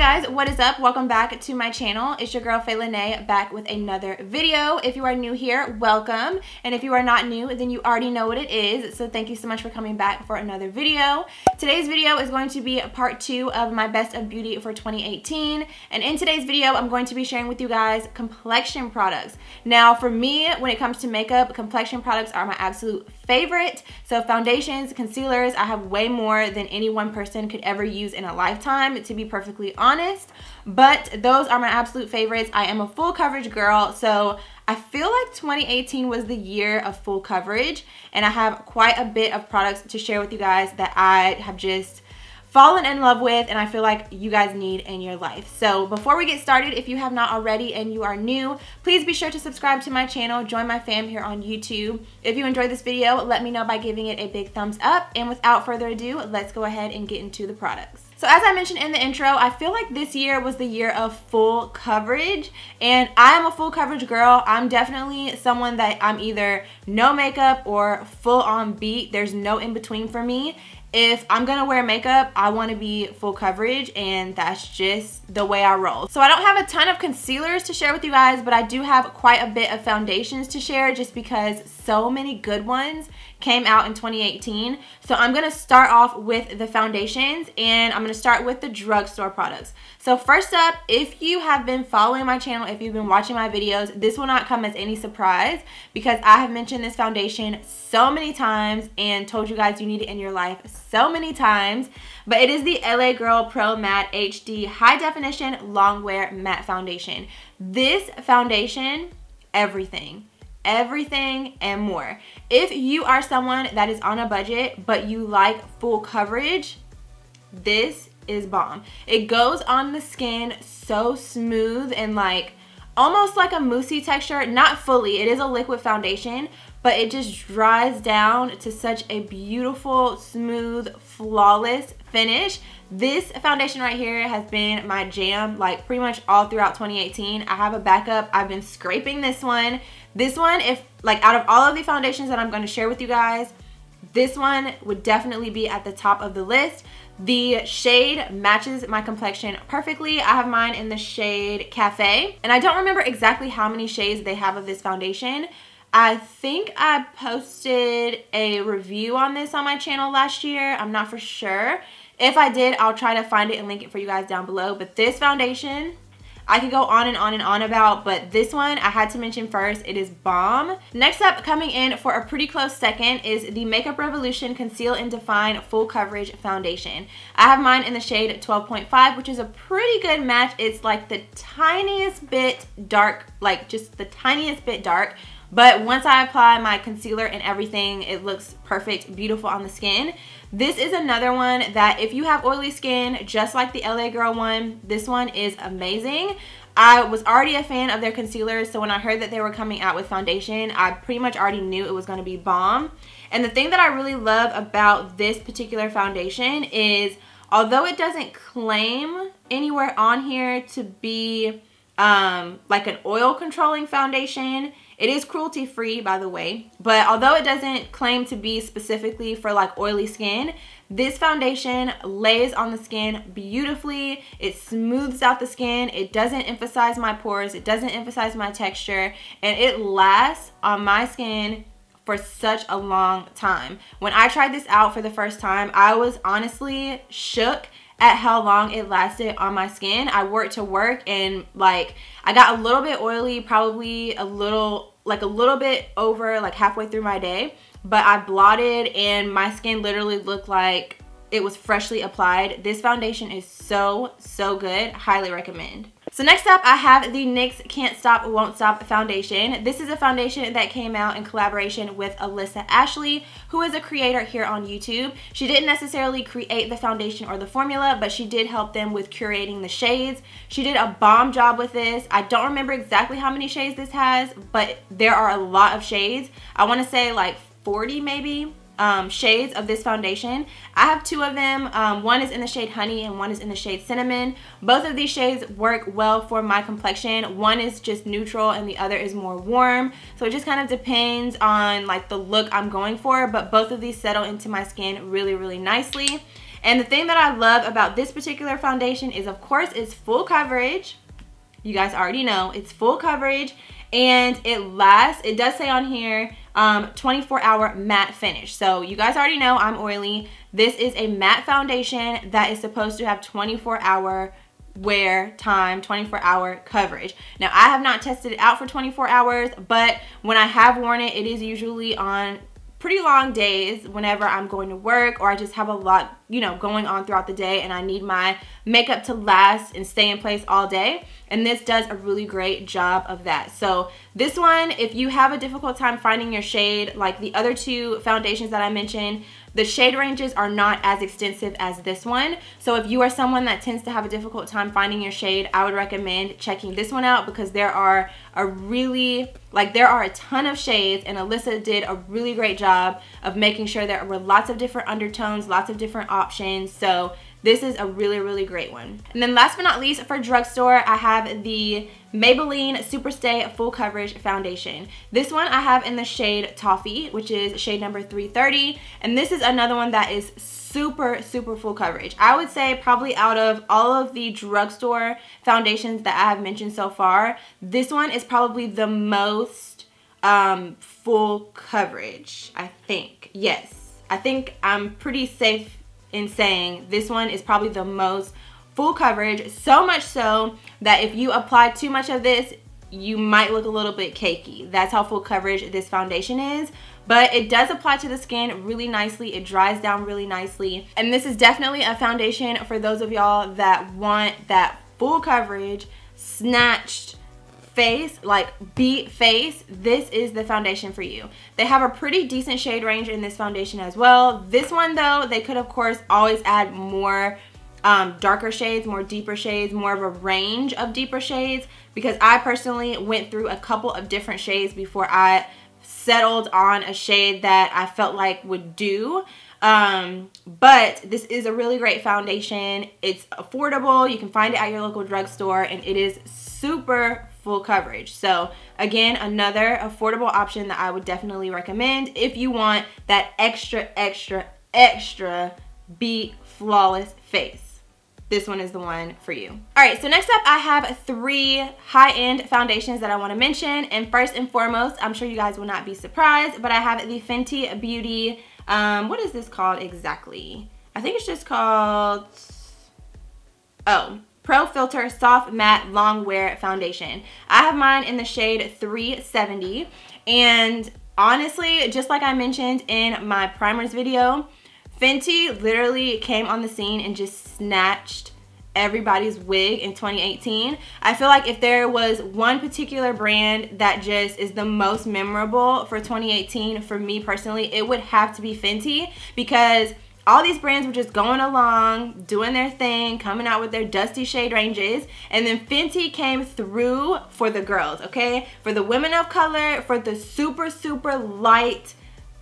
guys, what is up? Welcome back to my channel. It's your girl Fayy Lenee back with another video. If you are new here, welcome. And if you are not new, then you already know what it is. So thank you so much for coming back for another video. Today's video is going to be part 2 of my best of beauty for 2018. And in today's video, I'm going to be sharing with you guys complexion products. Now for me, when it comes to makeup, complexion products are my absolute favorite. So foundations, concealers, I have way more than any one person could ever use in a lifetime, to be perfectly honest, but those are my absolute favorites. I am a full coverage girl, so I feel like 2018 was the year of full coverage, and I have quite a bit of products to share with you guys that I have just fallen in love with and I feel like you guys need in your life. So before we get started, if you have not already and you are new, please be sure to subscribe to my channel, join my fam here on YouTube. If you enjoyed this video, let me know by giving it a big thumbs up, and without further ado, let's go ahead and get into the products. So as I mentioned in the intro, I feel like this year was the year of full coverage, and I am a full coverage girl. I'm definitely someone that I'm either no makeup or full on beat. There's no in between for me. If I'm gonna wear makeup, I want to be full coverage, and that's just the way I roll. So I don't have a ton of concealers to share with you guys, but I do have quite a bit of foundations to share just because so many good ones came out in 2018. So I'm gonna start off with the foundations, and I'm gonna start with the drugstore products. So first up, if you have been following my channel, if you've been watching my videos, this will not come as any surprise because I have mentioned this foundation so many times and told you guys you need it in your life so many times, but it is the LA Girl Pro Matte HD High Definition Long Wear Matte Foundation. This foundation, everything and more. If you are someone that is on a budget but you like full coverage, this is bomb. It goes on the skin so smooth and like almost like a moussey texture. Not fully, it is a liquid foundation, but it just dries down to such a beautiful, smooth, flawless finish. This foundation right here has been my jam like pretty much all throughout 2018. I have a backup. I've been scraping this one. This one, if like out of all of the foundations that I'm going to share with you guys, this one would definitely be at the top of the list. The shade matches my complexion perfectly. I have mine in the shade Cafe, and I don't remember exactly how many shades they have of this foundation. I think I posted a review on this on my channel last year. I'm not for sure. If I did, I'll try to find it and link it for you guys down below. But this foundation, I could go on and on and on about, but this one I had to mention first. It is bomb. Next up, coming in for a pretty close second, is the Makeup Revolution Conceal and Define Full Coverage Foundation. I have mine in the shade 12.5, which is a pretty good match. It's like the tiniest bit dark, like just the tiniest bit dark. But once I apply my concealer and everything, it looks perfect, beautiful on the skin. This is another one that if you have oily skin, just like the LA Girl one, this one is amazing. I was already a fan of their concealers, so when I heard that they were coming out with foundation, I pretty much already knew it was going to be bomb. And the thing that I really love about this particular foundation is, although it doesn't claim anywhere on here to be like an oil controlling foundation, it is cruelty free, by the way, but although it doesn't claim to be specifically for like oily skin, this foundation lays on the skin beautifully. It smooths out the skin. It doesn't emphasize my pores. It doesn't emphasize my texture, and it lasts on my skin for such a long time. When I tried this out for the first time, I was honestly shook at how long it lasted on my skin. I worked to work, and like I got a little bit oily, probably a little bit over like halfway through my day, but I blotted and my skin literally looked like it was freshly applied. This foundation is so good. Highly recommend. So next up, I have the NYX Can't Stop Won't Stop foundation. This is a foundation that came out in collaboration with Alyssa Ashley, who is a creator here on YouTube. She didn't necessarily create the foundation or the formula, but she did help them with curating the shades. She did a bomb job with this. I don't remember exactly how many shades this has, but there are a lot of shades. I want to say like 40 maybe. Shades of this foundation. I have 2 of them. One is in the shade Honey and one is in the shade Cinnamon. Both of these shades work well for my complexion. One is just neutral and the other is more warm. So it just kind of depends on like the look I'm going for, but both of these settle into my skin really nicely. And the thing that I love about this particular foundation is, of course, it's full coverage. You guys already know it's full coverage, and it lasts, it does say on here, 24-hour matte finish. So you guys already know I'm oily. This is a matte foundation that is supposed to have 24-hour wear time, 24-hour coverage. Now, I have not tested it out for 24 hours, but when I have worn it, it is usually on pretty long days whenever I'm going to work, or I just have a lot, you know, going on throughout the day and I need my makeup to last and stay in place all day. And this does a really great job of that. So this one, if you have a difficult time finding your shade, like the other two foundations that I mentioned, the shade ranges are not as extensive as this one. So if you are someone that tends to have a difficult time finding your shade, I would recommend checking this one out, because there are a ton of shades, and Alyssa did a really great job of making sure there were lots of different undertones, lots of different options. So this is a really, really great one. And then last but not least, for drugstore, I have the Maybelline Superstay Full Coverage Foundation. This one I have in the shade Toffee, which is shade number 330. And this is another one that is super, super full coverage. I would say probably out of all of the drugstore foundations that I have mentioned so far, this one is probably the most full coverage, I think. Yes, I think I'm pretty safe in saying this one is probably the most full coverage, so much so that if you apply too much of this, you might look a little bit cakey. That's how full coverage this foundation is. But it does apply to the skin really nicely. It dries down really nicely. And this is definitely a foundation for those of y'all that want that full coverage, snatched face, like beat face. This is the foundation for you. They have a pretty decent shade range in this foundation as well. This one though, they could of course always add more darker shades, more deeper shades, more of a range of deeper shades, because I personally went through a couple of different shades before I settled on a shade that I felt like would do. But this is a really great foundation. It's affordable. You can find it at your local drugstore, and it is super full coverage. So again, another affordable option that I would definitely recommend if you want that extra beat flawless face. This one is the one for you. All right, so next up I have 3 high-end foundations that I want to mention. And first and foremost, I'm sure you guys will not be surprised, but I have the Fenty Beauty, what is this called exactly? I think it's just called, Pro Filter Soft Matte Long Wear Foundation. I have mine in the shade 370. And honestly, just like I mentioned in my primers video, Fenty literally came on the scene and just snatched everybody's wig in 2018. I feel like if there was one particular brand that just is the most memorable for 2018, for me personally, it would have to be Fenty, because all these brands were just going along, doing their thing, coming out with their dusty shade ranges, and then Fenty came through for the girls, okay? For the women of color, for the super, super light,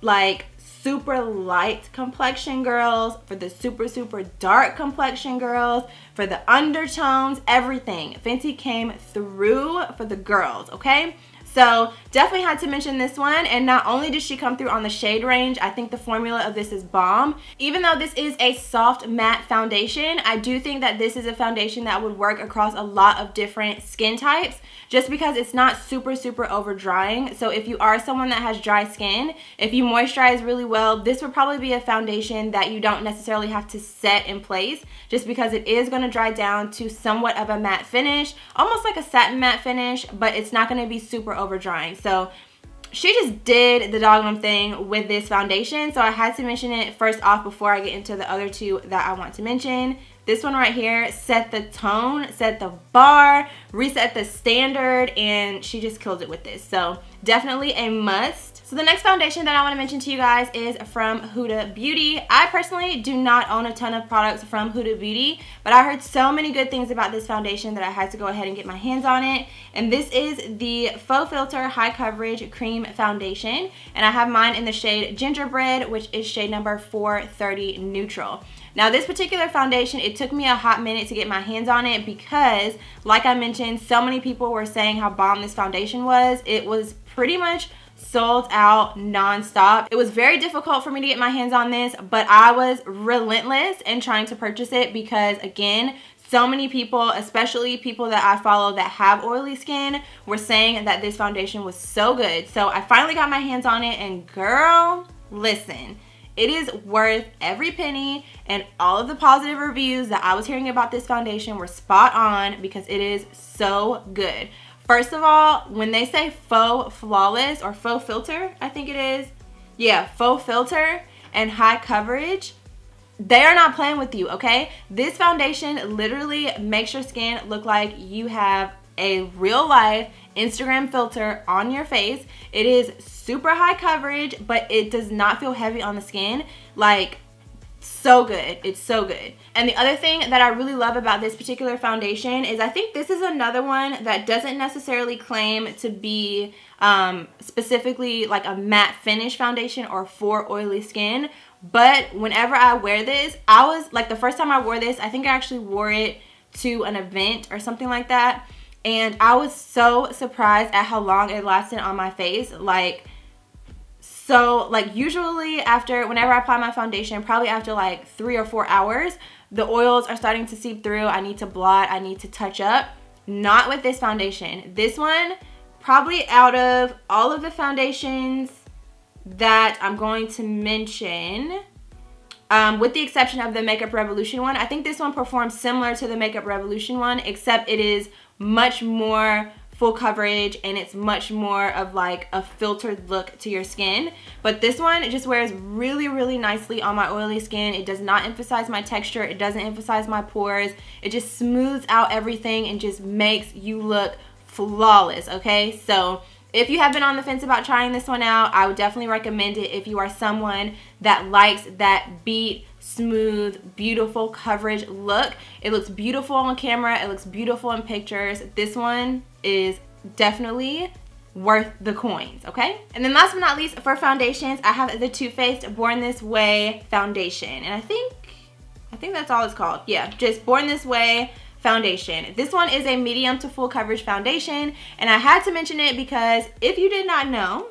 like super light complexion girls, for the super, super dark complexion girls, for the undertones, everything. Fenty came through for the girls, okay? So definitely had to mention this one. And not only did she come through on the shade range, I think the formula of this is bomb. Even though this is a soft matte foundation, I do think that this is a foundation that would work across a lot of different skin types, just because it's not super, super over drying. So if you are someone that has dry skin, if you moisturize really well, this would probably be a foundation that you don't necessarily have to set in place, just because it is going to dry down to somewhat of a matte finish, almost like a satin matte finish, but it's not going to be super over drying. So she just did the doggone thing with this foundation, so I had to mention it first off before I get into the other two that I want to mention. This one right here set the tone, set the bar, reset the standard, and she just killed it with this. So definitely a must. So the next foundation that I want to mention to you guys is from Huda Beauty. I personally do not own a ton of products from Huda Beauty, but I heard so many good things about this foundation that I had to go ahead and get my hands on it. And this is the Faux Filter High Coverage Cream Foundation. And I have mine in the shade Gingerbread, which is shade number 430 Neutral. Now this particular foundation, it took me a hot minute to get my hands on it because, like I mentioned, so many people were saying how bomb this foundation was. It was pretty much sold out non-stop. It was very difficult for me to get my hands on this, but I was relentless in trying to purchase it because, again, so many people, especially people that I follow that have oily skin, were saying that this foundation was so good. So I finally got my hands on it, and girl, listen, it is worth every penny, and all of the positive reviews that I was hearing about this foundation were spot on because it is so good. First of all, when they say faux flawless or faux filter, I think it is, yeah, faux filter and high coverage, they are not playing with you, okay? This foundation literally makes your skin look like you have a real life Instagram filter on your face. It is super high coverage, but it does not feel heavy on the skin. Like, so good. It's so good. And the other thing that I really love about this particular foundation is I think this is another one that doesn't necessarily claim to be specifically like a matte finish foundation or for oily skin. But whenever I wear this, I was like, the first time I wore this, I think I actually wore it to an event or something like that. And I was so surprised at how long it lasted on my face. Like, so like usually whenever I apply my foundation, probably after like 3 or 4 hours, the oils are starting to seep through. I need to blot, I need to touch up. Not with this foundation. This one, probably out of all of the foundations that I'm going to mention, with the exception of the Makeup Revolution one, I think this one performs similar to the Makeup Revolution one, except it is much more full coverage and it's much more of like a filtered look to your skin. But this one, it just wears really, really nicely on my oily skin. It does not emphasize my texture. It doesn't emphasize my pores. It just smooths out everything and just makes you look flawless, okay? So if you have been on the fence about trying this one out, I would definitely recommend it if you are someone that likes that beat, smooth, beautiful coverage look. It looks beautiful on camera. It looks beautiful in pictures. This one is definitely worth the coins, okay? And then last but not least, for foundations, I have the Too Faced Born This Way foundation. And I think that's all it's called. Yeah, just Born This Way foundation. This one is a medium to full coverage foundation, and I had to mention it because if you did not know,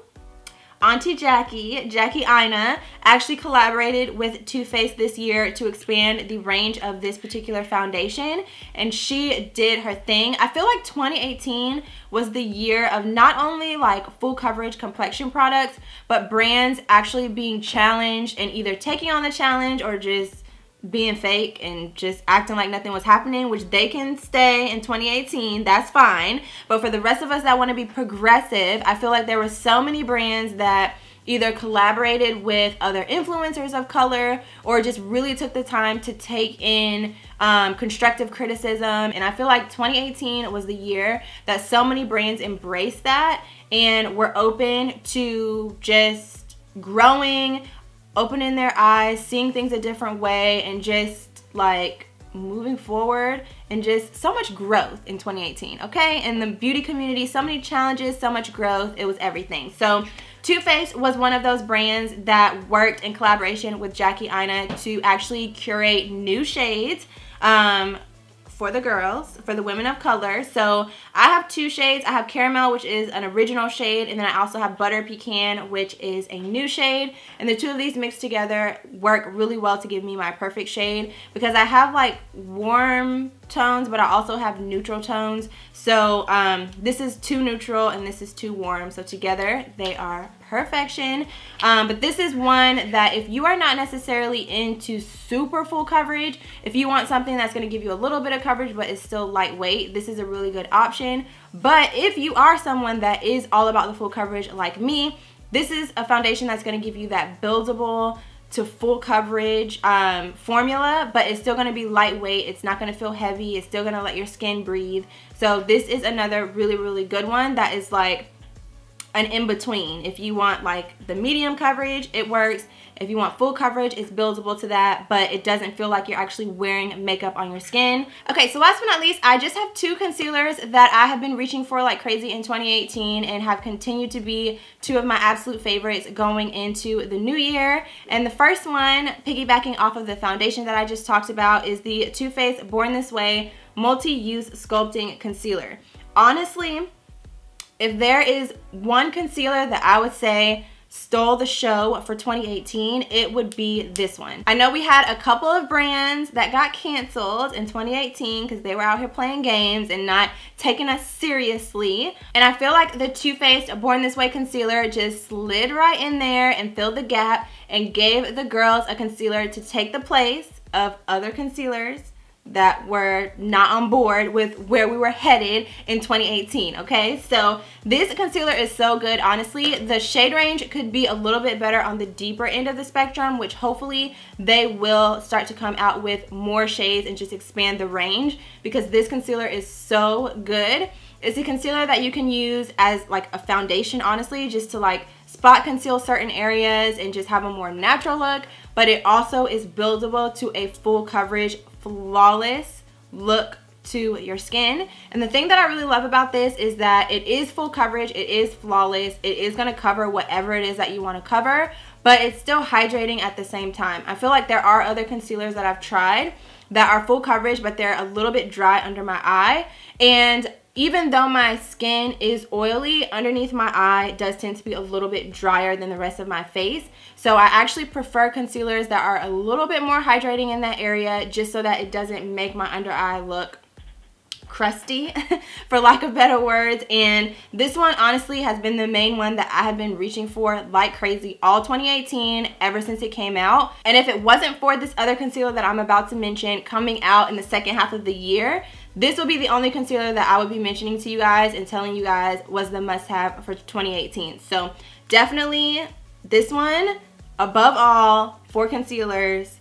Auntie Jackie Aina, actually collaborated with Too Faced this year to expand the range of this particular foundation, and she did her thing. I feel like 2018 was the year of not only like full coverage complexion products, but brands actually being challenged and either taking on the challenge or just being fake and just acting like nothing was happening, which they can stay in 2018, that's fine. But for the rest of us that want to be progressive, I feel like there were so many brands that either collaborated with other influencers of color or just really took the time to take in constructive criticism. And I feel like 2018 was the year that so many brands embraced that and were open to just growing, opening their eyes, seeing things a different way, and just like moving forward, and just so much growth in 2018, okay? In the beauty community, so many challenges, so much growth, it was everything. So Too Faced was one of those brands that worked in collaboration with Jackie Aina to actually curate new shades for the girls, for the women of color. So I have 2 shades. I have Caramel, which is an original shade, and then I also have Butter Pecan, which is a new shade. And the 2 of these mixed together work really well to give me my perfect shade, because I have like warm tones, but I also have neutral tones. So this is too neutral and this is too warm. So together they are perfection. But this is one that if you are not necessarily into super full coverage, if you want something that's going to give you a little bit of coverage but is still lightweight, this is a really good option. But if you are someone that is all about the full coverage like me, this is a foundation that's going to give you that buildable to full coverage formula, but it's still going to be lightweight. It's not going to feel heavy. It's still going to let your skin breathe. So this is another really, really good one that is like an in-between. If you want like the medium coverage, it works. If you want full coverage, it's buildable to that, but it doesn't feel like you're actually wearing makeup on your skin. Okay, so last but not least, I just have 2 concealers that I have been reaching for like crazy in 2018 and have continued to be 2 of my absolute favorites going into the new year. And the first one, piggybacking off of the foundation that I just talked about, is the Too Faced Born This Way Multi-Use Sculpting Concealer. Honestly, if there is one concealer that I would say stole the show for 2018, it would be this one. I know we had a couple of brands that got canceled in 2018 because they were out here playing games and not taking us seriously. And I feel like the Too Faced Born This Way concealer just slid right in there and filled the gap and gave the girls a concealer to take the place of other concealers that were not on board with where we were headed in 2018, okay? So this concealer is so good, honestly. The shade range could be a little bit better on the deeper end of the spectrum, which hopefully they will start to come out with more shades and just expand the range, because this concealer is so good. It's a concealer that you can use as like a foundation, honestly, just to like spot conceal certain areas and just have a more natural look, but it also is buildable to a full coverage, flawless look to your skin. And the thing that I really love about this is that it is full coverage, it is flawless, it is going to cover whatever it is that you want to cover, but it's still hydrating at the same time. I feel like there are other concealers that I've tried that are full coverage, but they're a little bit dry under my eye, and even though my skin is oily, underneath my eye does tend to be a little bit drier than the rest of my face. So I actually prefer concealers that are a little bit more hydrating in that area, just so that it doesn't make my under eye look crusty, for lack of better words. And this one honestly has been the main one that I have been reaching for like crazy all 2018, ever since it came out. And if it wasn't for this other concealer that I'm about to mention coming out in the second half of the year, this will be the only concealer that I would be mentioning to you guys and telling you guys was the must-have for 2018. So definitely this one, above all, for concealers,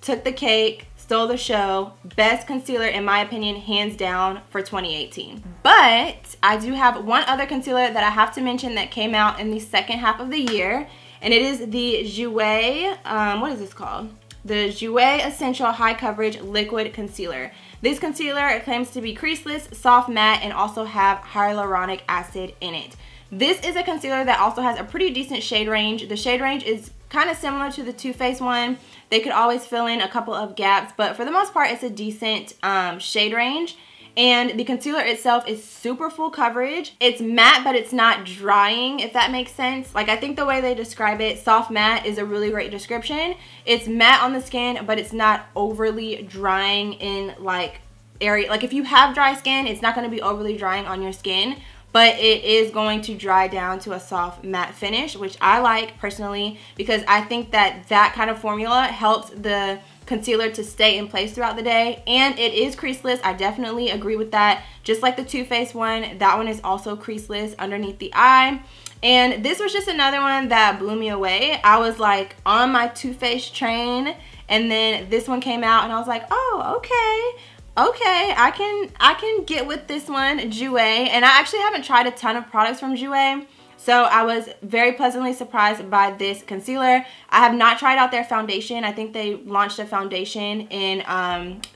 took the cake, stole the show. Best concealer, in my opinion, hands down, for 2018. But I do have one other concealer that I have to mention that came out in the second half of the year, and it is the Jouer, what is this called? The Jouer Essential High Coverage Liquid Concealer. This concealer claims to be creaseless, soft matte, and also have hyaluronic acid in it. This is a concealer that also has a pretty decent shade range. The shade range is kind of similar to the Too Faced one. They could always fill in a couple of gaps, but for the most part, it's a decent shade range. And the concealer itself is super full coverage. It's matte, but it's not drying, if that makes sense. Like, I think the way they describe it, soft matte, is a really great description. It's matte on the skin, but it's not overly drying in like area. Like, if you have dry skin, it's not going to be overly drying on your skin, but it is going to dry down to a soft matte finish, which I like personally, because I think that that kind of formula helps the concealer to stay in place throughout the day. And it is creaseless. I definitely agree with that. Just like the Too Faced one, that one is also creaseless underneath the eye. And this was just another one that blew me away. I was like on my Too Faced train, and then this one came out and I was like, oh, okay, I can get with this one, Jouer. And I actually haven't tried a ton of products from Jouer, so I was very pleasantly surprised by this concealer. I have not tried out their foundation. I think they launched a foundation in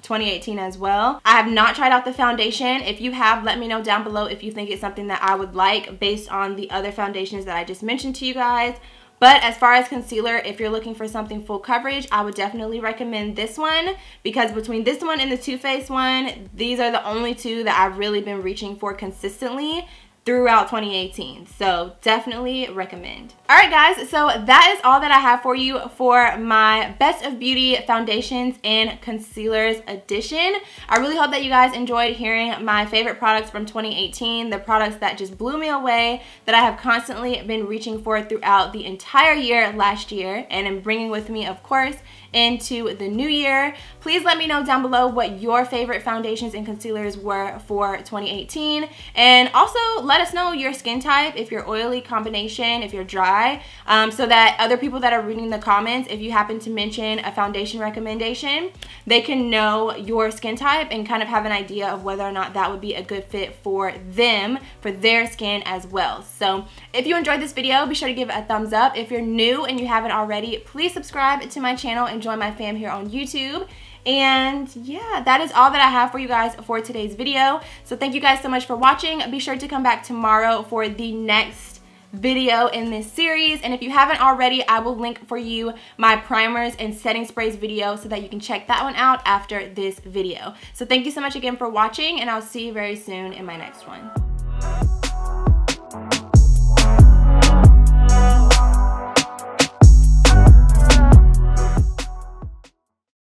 2018 as well. I have not tried out the foundation. If you have, let me know down below if you think it's something that I would like based on the other foundations that I just mentioned to you guys. But as far as concealer, if you're looking for something full coverage, I would definitely recommend this one, because between this one and the Too Faced one, these are the only two that I've really been reaching for consistently throughout 2018. So definitely recommend. Alright guys, so that is all that I have for you for my Best of Beauty foundations and concealers edition. I really hope that you guys enjoyed hearing my favorite products from 2018, the products that just blew me away, that I have constantly been reaching for throughout the entire year last year, and am bringing with me, of course, into the new year. Please let me know down below what your favorite foundations and concealers were for 2018, and also let us know your skin type, if you're oily, combination, if you're dry, so that other people that are reading the comments, if you happen to mention a foundation recommendation, they can know your skin type and kind of have an idea of whether or not that would be a good fit for them, for their skin as well. So if you enjoyed this video, be sure to give it a thumbs up. If you're new and you haven't already, please subscribe to my channel and join my fam here on YouTube. And yeah, that is all that I have for you guys for today's video. So thank you guys so much for watching. Be sure to come back tomorrow for the next video in this series. And if you haven't already, I will link for you my primers and setting sprays video so that you can check that one out after this video. So thank you so much again for watching, and I'll see you very soon in my next one.